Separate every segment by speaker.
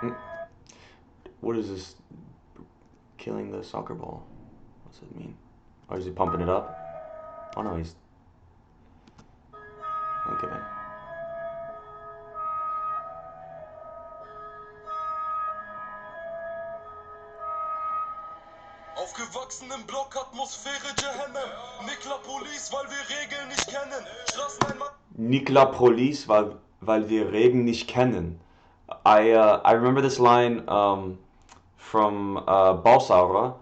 Speaker 1: Mm, what is this? Killing the soccer ball. What's it mean? Or is he pumping it up? Oh no, he's okay.
Speaker 2: Aufgewachsen im Block, Atmosphäre Jehennem. Nikla Police, weil wir Regeln nicht kennen. Straßeneinmal.
Speaker 1: Nikla Police, weil wir Regen nicht kennen. I remember this line from Balsauer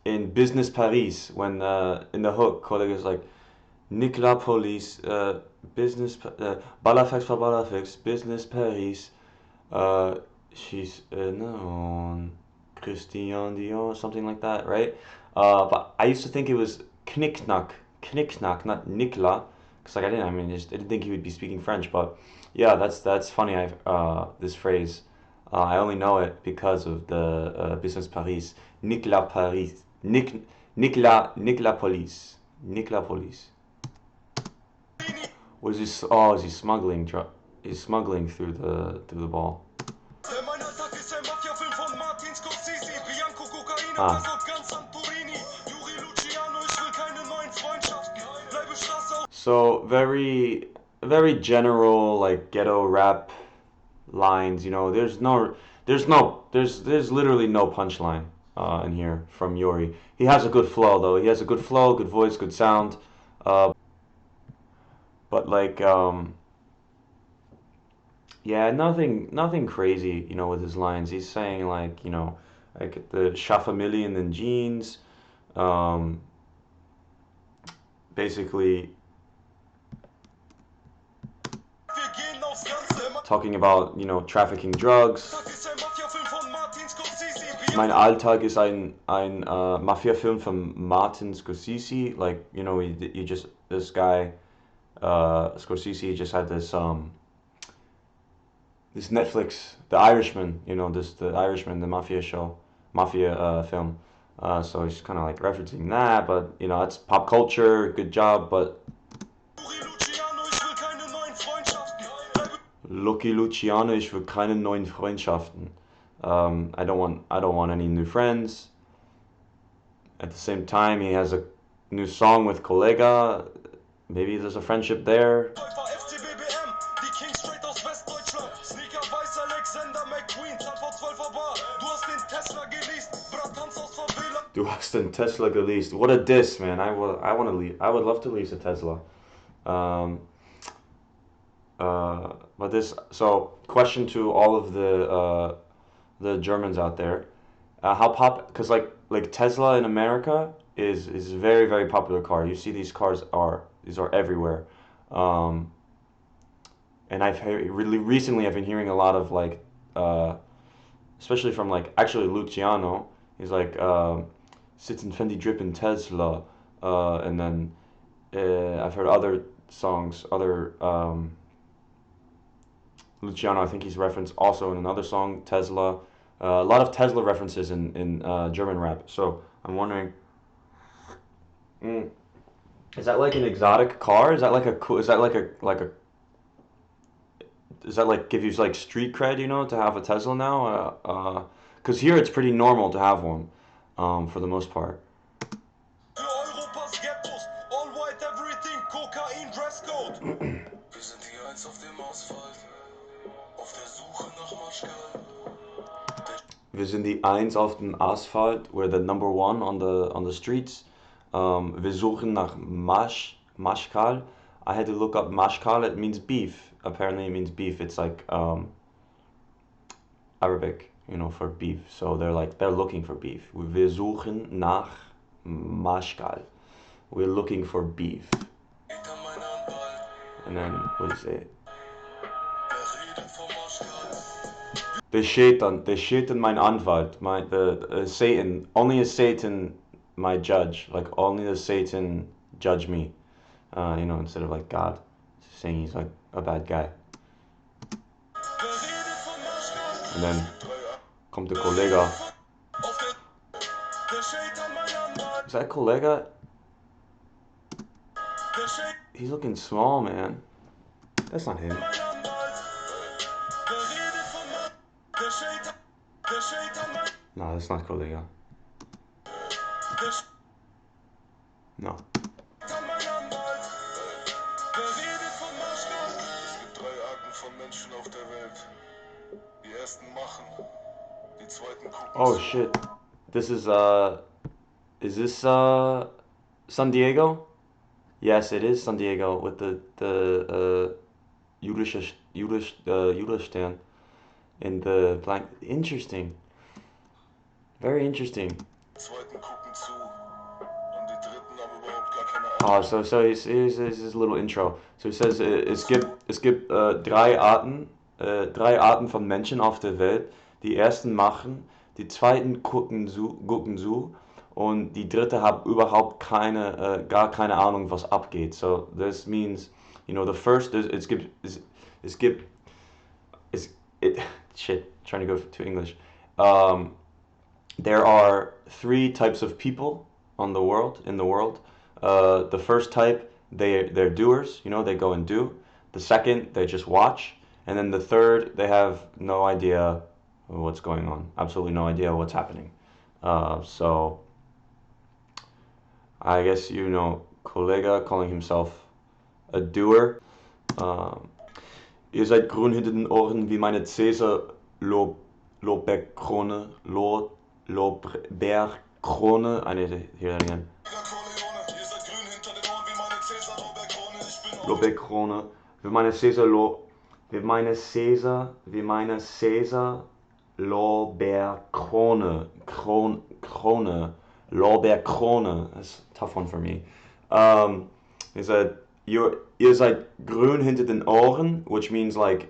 Speaker 1: in Business Paris when in the hook, Kollega is like Nikla Police, Business Balafix for Balafix, Business Paris. Uh, she's no Christian Dior, something like that, right? But I used to think it was Knickknack, not Nikla, because like I didn't think he would be speaking French. But yeah, that's funny. This phrase, I only know it because of the Business Paris, Nikla Paris, Nikla Police, Nikla Police. What is this? Oh, is he smuggling? He's smuggling through the ball.
Speaker 2: Mein Alltag ist ein Mafia-Film von Martin Scorsese. Bianco, Kokain,
Speaker 1: Ah.
Speaker 2: Peso, ganz Santorini. Juri, Luciano, ich will keine neuen Freundschaften. Bleibe Straße.
Speaker 1: So very general like ghetto rap lines. You know, there's literally no punchline in here from Yuri. He has a good flow though. He has a good flow, good voice, good sound. Uh, but like yeah, nothing crazy. You know, with his lines. He's saying like like the Schaffamillion in jeans. Um, basically
Speaker 2: Wir gehen aufs Ganze.
Speaker 1: talking about trafficking drugs.
Speaker 2: Alltag ist ein Mafia-Film von Martin Scorsese.
Speaker 1: Mein Alltag ist ein Mafia-Film von Martin Scorsese. Like you just this guy Scorsese just had this Netflix, The Irishman. The Irishman, the mafia show, mafia film. So he's kind of like referencing that, but it's pop culture. Good job, but
Speaker 2: Juri, Luciano, ich will keine neuen Freundschaften. Bleibe.
Speaker 1: Lucky Luciano, ich will keine neuen Freundschaften. I don't want any new friends. At the same time, he has a new song with KOLLEGAH. Maybe there's a friendship there.
Speaker 2: Läufer FCBBM, die King straight aus Westdeutschland. Sneaker weiß Alexander McQueen, zahlt vor 12er Bar. Du hast den Tesla geleast, Bratans aus Favela.
Speaker 1: Du hast den Tesla geleased. What a diss, man. I want to lease. I would love to lease a Tesla. Um, but this. So, question to all of the Germans out there. How pop? Because like Tesla in America is a very very popular car. You see these are everywhere. Um, and really recently I've been hearing a lot of like especially from like actually Luciano. He's like sitting Fendi dripping Tesla, and then I've heard other songs, other Luciano. I think he's referenced also in another song Tesla. A lot of Tesla references in German rap. So I'm wondering, mm, is that like an exotic car? Is that like a cool? Is that like a does that like give you like street cred, to have a Tesla now? Because here it's pretty normal to have one, for the most part.
Speaker 2: Für Europas Ghettos, all white everything, Kokain Dresscode. Wir sind die Eins auf dem Asphalt, auf der Suche nach Mashkal.
Speaker 1: Wir sind die Eins auf dem Asphalt. We're the number one on the streets. Wir suchen nach Mashkal. I had to look up Mashkal. It means beef. Apparently, it means beef. It's like Arabic, for beef. So they're looking for beef. Wir suchen nach Mashkal. We're looking for beef.
Speaker 2: Hinter mein Anwalt,
Speaker 1: And then what is it?
Speaker 2: wer redet vom Mashkal?
Speaker 1: The Satan, mein Anwalt, the Satan, only a Satan, my judge, like only the Satan judge me, instead of like God, saying he's like a bad guy.
Speaker 2: Wer redet vom Mashkal?
Speaker 1: And then kommt der Kollega.
Speaker 2: Auf der Shaitan mein Anwalt,
Speaker 1: Is that Kollega?
Speaker 2: der Shaitan
Speaker 1: He's looking small, man. That's not him.
Speaker 2: mein Anwalt. Wer redet vom
Speaker 1: No, that's not KOLLEGAH. No.
Speaker 2: Es gibt drei Arten von Menschen auf der Welt. Die ersten machen, die zweiten gucken
Speaker 1: Oh
Speaker 2: zu.
Speaker 1: shit. This is this San Diego? Yes, it is San Diego with the Jüri stand in the blank. Interesting. Very interesting.
Speaker 2: Die zweiten gucken zu und die dritten haben überhaupt gar keine
Speaker 1: Oh,
Speaker 2: Ahnung.
Speaker 1: so here's his little intro. So he says, es gibt drei Arten von Menschen auf der Welt. Die ersten machen, die zweiten gucken zu und die dritte haben überhaupt gar keine Ahnung, was abgeht. So this means, the first is es gibt, es, it, shit, trying to go to English. There are three types of people in the world. The first type, they're doers, they go and do. The second, they just watch, and then the third, they have no idea what's going on, absolutely no idea what's happening. So I guess KOLLEGAH calling himself a doer. Ihr seid grün hinter den Ohren wie meine Cäsar Lorbeerkrone, Lorbeerkrone. I need to hear that again.
Speaker 2: Ihr seid grün hinter den Ohren wie meine Cäsar Lorbeerkrone. Ich bin
Speaker 1: Lorbeerkrone. Wie meine Cäsar Lorbeerkrone. Krone. Lorbeerkrone. That's a tough one for me. He said, ihr seid grün hinter den Ohren, which means like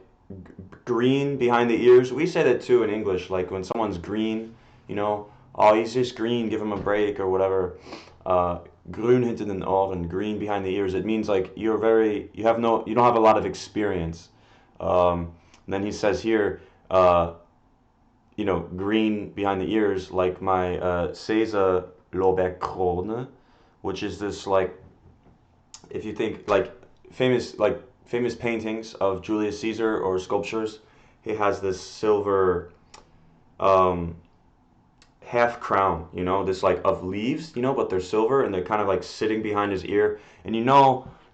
Speaker 1: green behind the ears. We say that too in English, like when someone's green, oh, he's just green, give him a break or whatever. Grün hinter den Ohren, green behind the ears. It means like you don't have a lot of experience. And then he says here, green behind the ears, like my Cäsar Lorbeerkrone, which is this like, if you think like famous paintings of Julius Caesar or sculptures, he has this silver half crown, this like of leaves, but they're silver and they're kind of like sitting behind his ear. And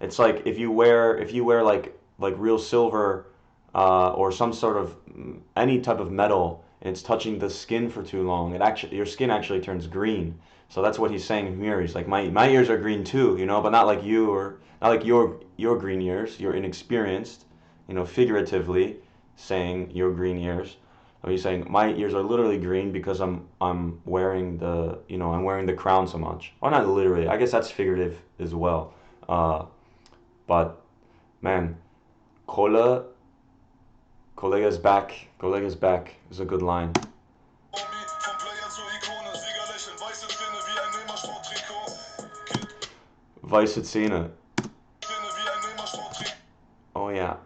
Speaker 1: it's like if you wear like real silver or some sort of any type of metal and it's touching the skin for too long, your skin actually turns green. So that's what he's saying here. He's like, my ears are green too, but not like you, or not like your green ears. You're inexperienced, figuratively saying your green ears. He's saying my ears are literally green because I'm wearing the crown so much. Or not literally. I guess that's figurative as well. But man, KOLLEGAH's back. KOLLEGAH's back is a good line.
Speaker 2: vom Player zur Ikone. Sieger lächeln, weiße Zähne wie ein Nehmer-Sporttrikot.
Speaker 1: Weiße Zähne.
Speaker 2: Zähne wie ein Nehmer-Sporttrikot.
Speaker 1: Oh yeah.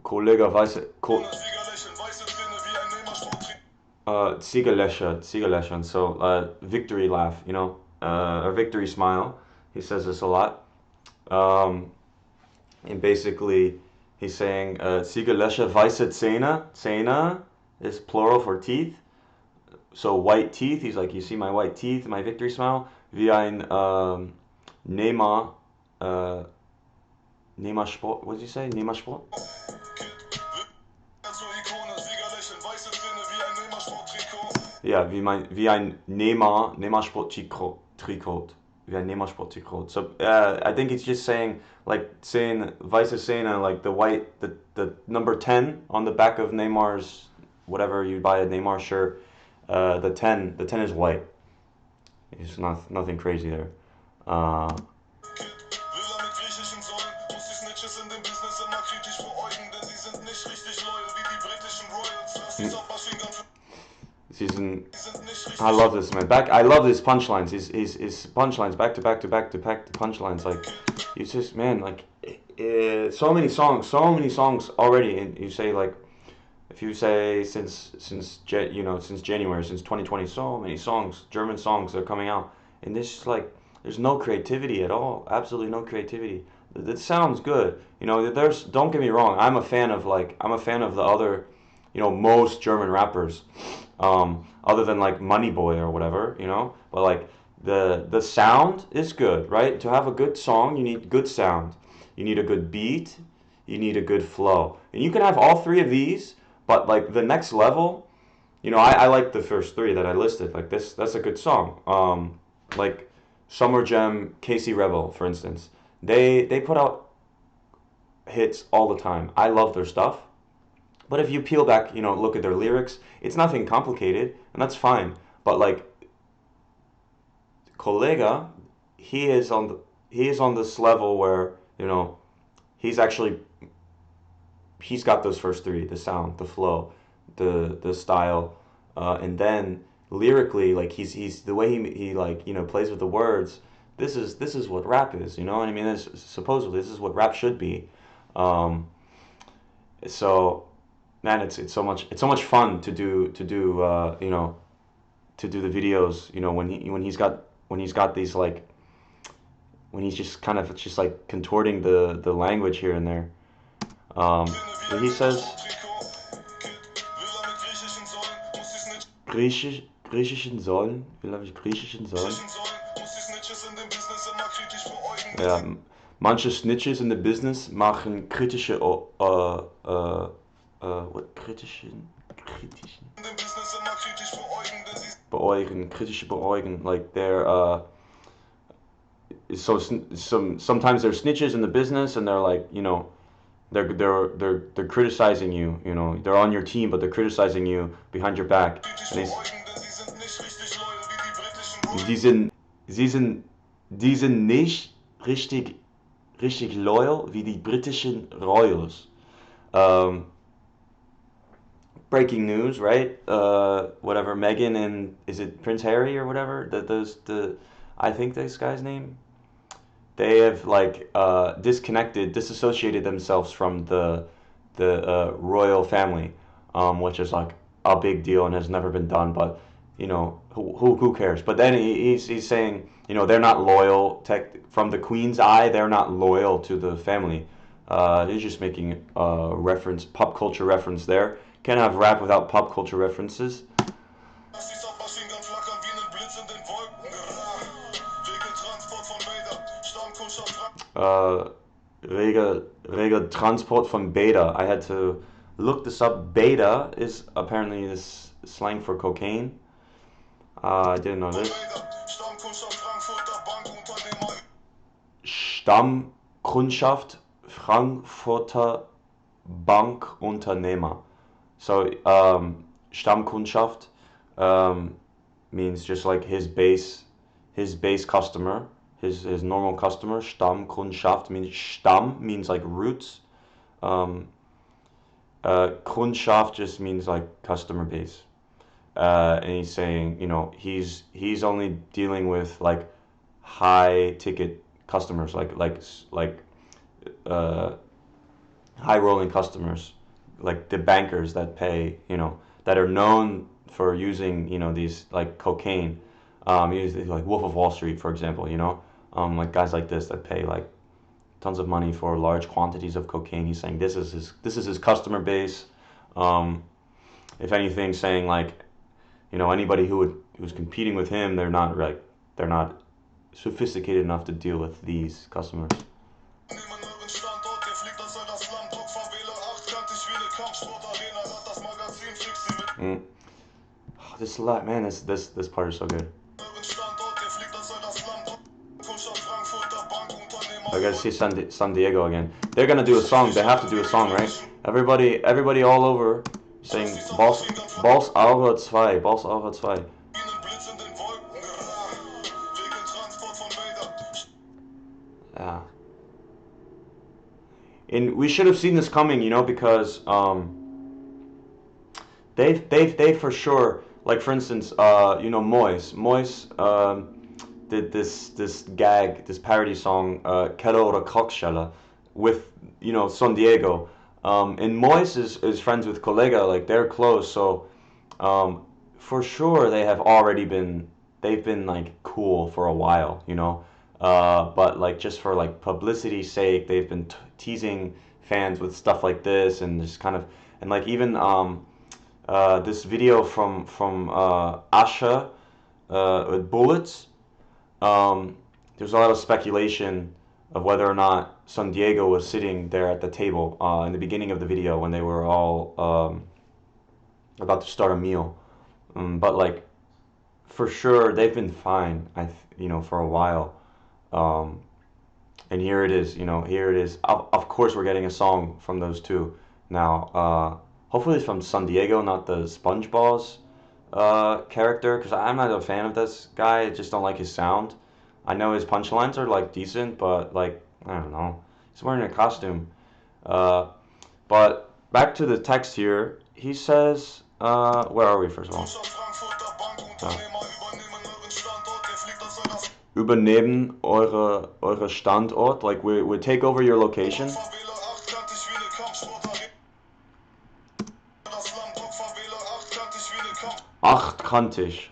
Speaker 1: KOLLEGAH weiße.
Speaker 2: Sieger lächeln, weiße Zähne wie ein Nehmer-Sporttrikot.
Speaker 1: Siegerlächeln. So victory laugh, a victory smile. He says this a lot. And basically, he's saying Siegerlächeln, weiße Zähne. Zähne is plural for teeth. So white teeth. He's like, you see my white teeth, my victory smile. Wie ein Nehmersport. What did you say? Nehmersport? Yeah, wie ein Nehmersporttrikot. Wie ein Nehmersporttrikot. So I think he's just saying weiße Zähne, like the number 10 on the back of Neymar's, whatever you buy a Neymar shirt, the 10 is white. It's nothing crazy there. I love this man. I love his punchlines. His punchlines back to back punchlines. Like he's just man. Like so many songs already. And you say like, if you say since January, since 2020, so many songs, German songs are coming out, and this like there's no creativity at all. Absolutely no creativity. It sounds good. Don't get me wrong. I'm a fan of the other most German rappers, other than like Money Boy or whatever, but like the sound is good, right? To have a good song, you need good sound, you need a good beat, you need a good flow, and you can have all three of these, but like the next level, I like the first three that I listed. Like this, that's a good song. Like Summer Gem, Casey Rebel, for instance. They put out hits all the time. I love their stuff. But if you peel back, look at their lyrics, it's nothing complicated, and that's fine. But like Kollega, he is on this level where he's actually he's got those first three: the sound, the flow, the style, and then lyrically, like he's the way he like plays with the words. This is what rap is, what I mean? Supposedly this is what rap should be. Um, so man, it's so much fun to do the videos. When he's got these like when he's just kind of just like contorting the language here and there. Where he says griechischen Säulen, will er griechischen Säulen? Ja, manche Snitches in the business machen kritische, what kritischen beäugen, kritische beäugen, like they're sometimes they're snitches in the business and they're like they're criticizing you, they're on your team but they're criticizing you behind your back, and sie sind nicht richtig loyal wie die britischen Royals. um, Breaking news, right? Whatever, Meghan and is it Prince Harry or whatever? I think this guy's name. They have like disassociated themselves from the royal family, which is like a big deal and has never been done. But who cares? But then he's saying they're not loyal. From the Queen's eye, they're not loyal to the family. He's just making a reference, pop culture reference there. Can't have rap without pop culture references. Uh, Regel Transport von Beta. I had to look this up. Beta is apparently this slang for cocaine. I didn't know this. Stammkundschaft Frankfurter Bankunternehmer. So Stammkundschaft means just like his base customer, his normal customer. Stammkundschaft means Stamm means like roots. Kundschaft just means like customer base. And he's saying, he's only dealing with like high ticket customers, like high rolling customers, like the bankers that pay, that are known for using, these like cocaine. Like Wolf of Wall Street, for example, like guys like this that pay like tons of money for large quantities of cocaine. He's saying this is his customer base. If anything, saying like, anybody who's competing with him, they're not sophisticated enough to deal with these customers. Mm. Oh, this lot, man. This part is so good. I gotta see San Diego again. They're gonna do a song. They have to do a song, right? Everybody all over saying Balls Aura 2, Balls Aura 2. Yeah. And we should have seen this coming, because they for sure, like for instance, Mois did this gag, this parody song, Keller oder Kochschelle, with San Diego, and Mois is friends with Kollega, like they're close, so for sure they've been like cool for a while, but like just for like publicity's sake, they've been teasing fans with stuff like this, and just kind of, and like even this video from Asha with bullets. There's a lot of speculation of whether or not San Diego was sitting there at the table in the beginning of the video when they were all about to start a meal. But like for sure they've been fine. For a while. And here it is. Here it is. Of course, we're getting a song from those two now. Hopefully, it's from San Diego, not the SpongeBob's character, because I'm not a fan of this guy. I just don't like his sound. I know his punchlines are like decent, but like I don't know. He's wearing a costume. But back to the text here. He says, where are we first of all? Übernehmen eure Standort, like we take over your location. Achtkantig.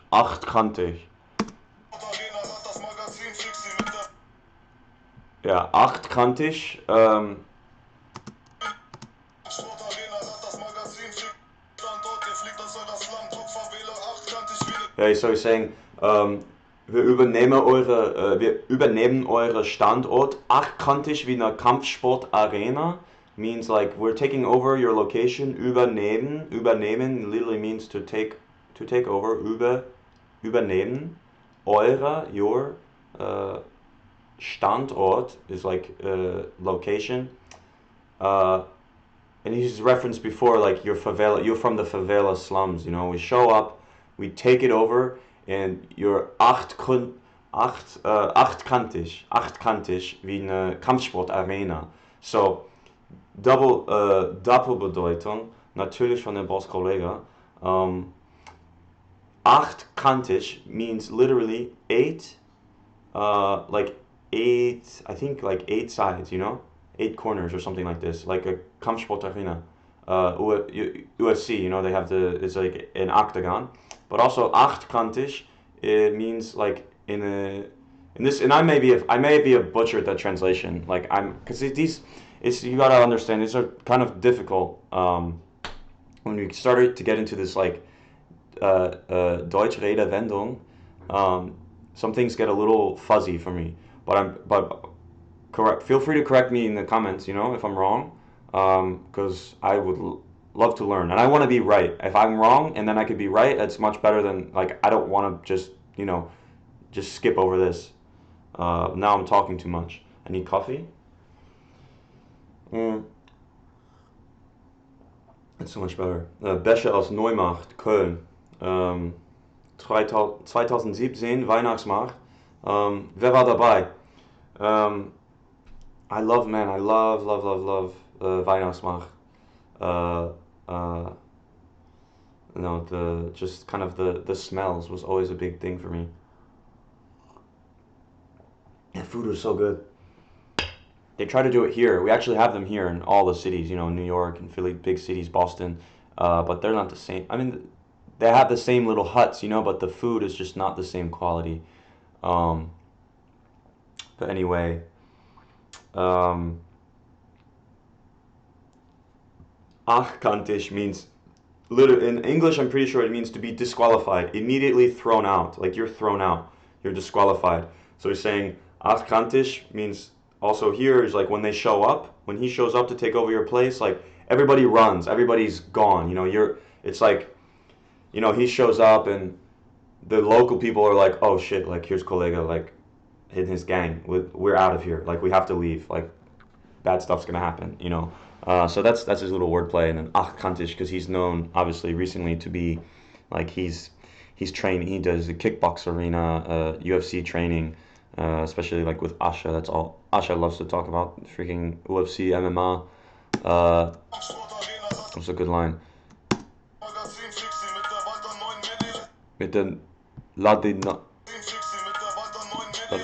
Speaker 1: Ja, achtkantig. Yeah, so he's saying, wir übernehmen eure Standort achtkantig wie eine Kampfsportarena. Means like we're taking over your location. Übernehmen literally means to take over. Übernehmen. Your Standort is like location. And he's referenced before like your favela. You're from the favela slums. We show up, we take it over, and you're achtkantig wie eine Kampfsportarena. So Doppelbedeutung, natürlich von dem Boss KOLLEGAH. Achtkantig means literally eight, like eight, I think like eight sides, 8 corners or something like this, like a Kampfsportarena. UFC, they have it's like an octagon. But also achtkantig, it means like in this, and I may be a butcher at that translation. Like because you gotta understand, these are kind of difficult. When we started to get into this like Deutsch Redewendung, some things get a little fuzzy for me. But correct. Feel free to correct me in the comments, if I'm wrong, because I would love to learn, and I want to be right. If I'm wrong and then I could be right, that's much better than like I don't want to just skip over this. Now I'm talking too much. I need coffee. That's so much better. Becher aus Neumarkt, Köln. 2017 Weihnachtsmarkt. Wer war dabei? I love Weihnachtsmarkt. Just kind of the smells was always a big thing for me. And food was so good. They try to do it here. We actually have them here in all the cities, New York and Philly, big cities, Boston, but they're not the same. I mean, they have the same little huts, but the food is just not the same quality. But anyway, achtkantig means, literally, in English, I'm pretty sure it means to be disqualified, immediately thrown out. Like you're thrown out, you're disqualified. So he's saying achtkantig means also here is like when they show up, when he shows up to take over your place, like everybody runs, everybody's gone. It's like, he shows up and the local people are like, oh shit, like here's KOLLEGAH, like in his gang, we're out of here, like we have to leave, like bad stuff's gonna happen, So that's his little wordplay. And then achtkantig, because he's known obviously recently to be like he's training. He does the kickbox arena, UFC training, especially like with Asha. That's all Asha loves to talk about. Freaking UFC, MMA. What's a good line? Mit den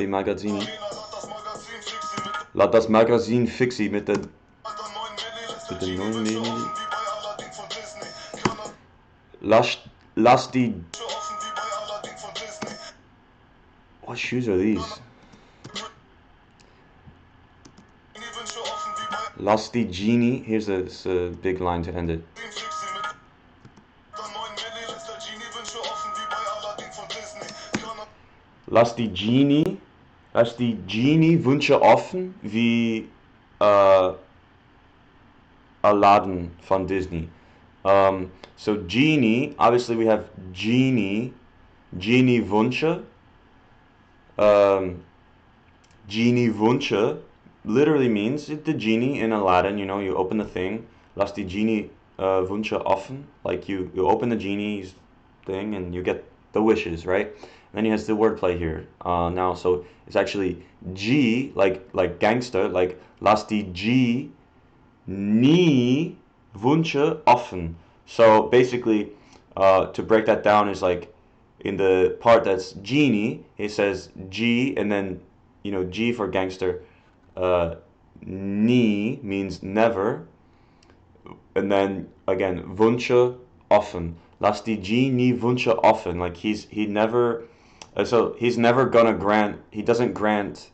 Speaker 1: Magazin. Laat das Magazin fixie mit den 9 mm. Lass die. What shoes are these? Lass die Genie. Here's a big line to end it. lass die Genie-Wünsche offen wie äh, Aladdin von Disney. So Genie, obviously we have Genie-Wünsche. Um, Genie-Wünsche literally means the genie in Aladdin, you know, you open the thing, lass die Genie-Wünsche offen, like you open the genie's thing and you get the wishes, right? And then he has the wordplay here now, so it's actually G, like gangster, like lass die Genie-Wünsche offen. So basically, to break that down is like in the part that's genie, it says G and then G for gangster. Nie means never, and then again Wünsche offen. Lass die Genie Wünsche offen. Like he never, so he's never gonna grant. He doesn't grant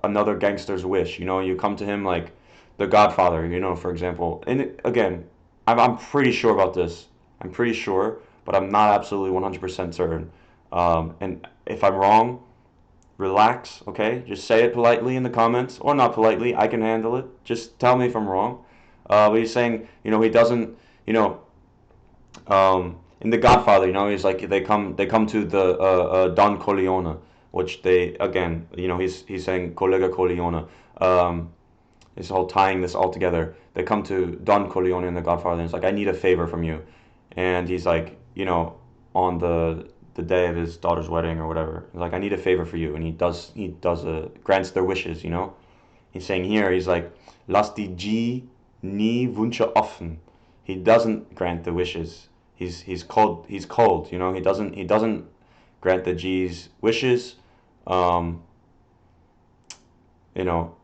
Speaker 1: another gangster's wish. You know, you come to him like the Godfather. You know, for example. And again, I'm pretty sure about this. I'm pretty sure, but I'm not absolutely 100% certain. And if I'm wrong, relax, okay? Just say it politely in the comments, or not politely. I can handle it. Just tell me if I'm wrong. But he's saying, he doesn't, in The Godfather, he's like they come to the Don Corleone, which they again, he's saying Collega Corleone. This whole tying this all together. They come to Don Corleone in The Godfather, and it's like, I need a favor from you, and he's like, on the day of his daughter's wedding or whatever, he's like, I need a favor for you, and he does grants their wishes. He's saying here, he's like, lass die Genie Wünsche offen. He doesn't grant the wishes. He's cold. He's cold. He doesn't grant the G's wishes. Um, you know,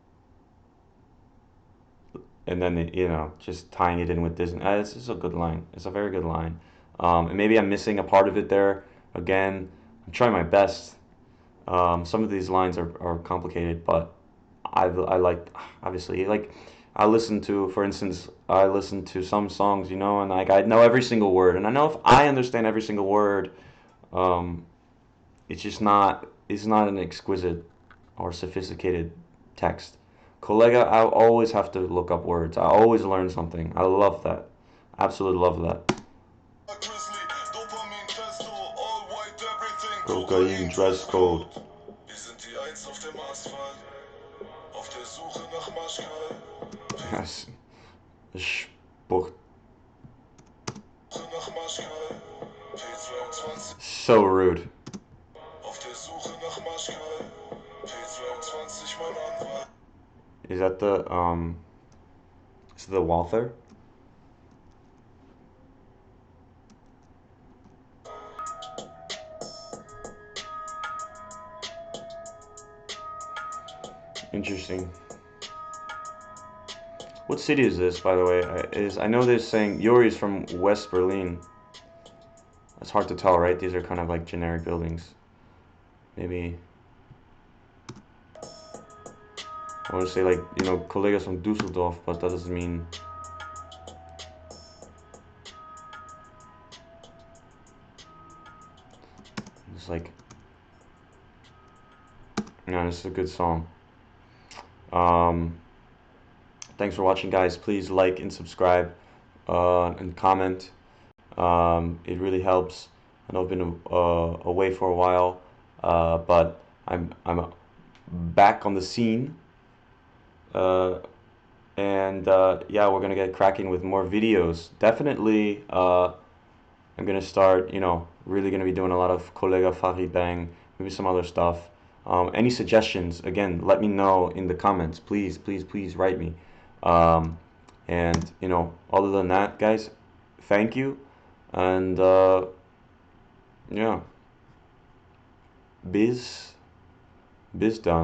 Speaker 1: and then just tying it in with this. It's just a good line. It's a very good line. And maybe I'm missing a part of it there. Again, I'm trying my best. Some of these lines are complicated, but I like, obviously, like, for instance, I listen to some songs, and like I know every single word, and I know if I understand every single word, um, it's not an exquisite or sophisticated text. Kollega, I always have to look up words. I always learn something. I love that. Absolutely love that.
Speaker 2: Grizzly, Dopamin, Testo, all white, everything,
Speaker 1: Kokain, dress code.
Speaker 2: Wir sind die Eins auf dem Asphalt, auf der Suche nach Mashkal.
Speaker 1: Yes. Spucht.
Speaker 2: Nach Mashkal, P22.
Speaker 1: So rude.
Speaker 2: Auf der Suche nach Mashkal, P22 mein Anwalt.
Speaker 1: Is that the Walther? Interesting. What city is this, by the way? I know they're saying Yuri's from West Berlin. It's hard to tell, right? These are kind of like generic buildings. Maybe I want to say, like, Kollegas from Düsseldorf, but that doesn't mean. It's like, this is a good song. Thanks for watching, guys. Please like and subscribe and comment. It really helps. I know I've been away for a while, but I'm back on the scene. And yeah, we're gonna get cracking with more videos. Definitely, I'm gonna start, really gonna be doing a lot of Kollega Farid Bang, maybe some other stuff. Any suggestions, again, let me know in the comments. Please, please, please write me. And, other than that, guys, thank you. And, yeah, biz done.